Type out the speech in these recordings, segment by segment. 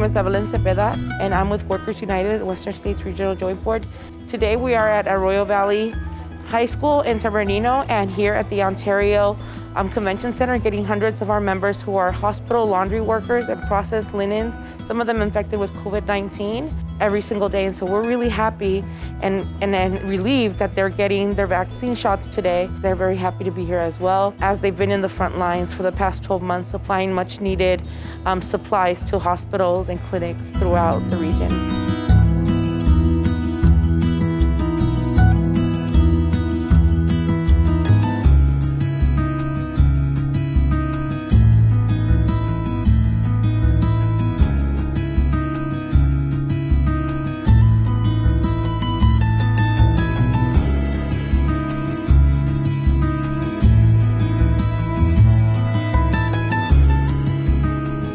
name is Evelyn Cepeda, and I'm with Workers United, Western States Regional Joint Board. Today we are at Arroyo Valley High School in San Bernardino and here at the Ontario Convention Center, getting hundreds of our members who are hospital laundry workers and processed linen, some of them infected with COVID-19 every single day. And so we're really happy and relieved that they're getting their vaccine shots today. They're very happy to be here as well, as they've been in the front lines for the past 12 months, supplying much needed supplies to hospitals and clinics throughout the region.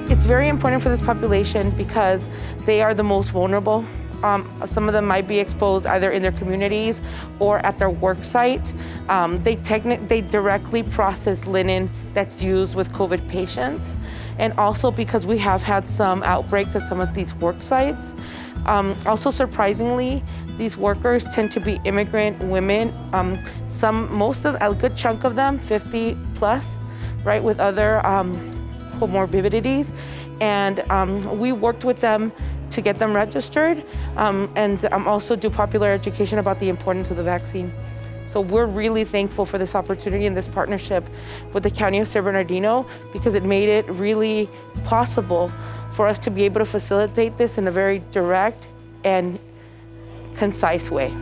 It's very important for this population because they are the most vulnerable. Some of them might be exposed either in their communities or at their work site. They directly process linen that's used with COVID patients. And also because we have had some outbreaks at some of these work sites. Also surprisingly, these workers tend to be immigrant women. A good chunk of them, 50 plus, right, with other comorbidities, and we worked with them to get them registered and also do popular education about the importance of the vaccine. So we're really thankful for this opportunity and this partnership with the County of San Bernardino because it made it really possible for us to be able to facilitate this in a very direct and concise way.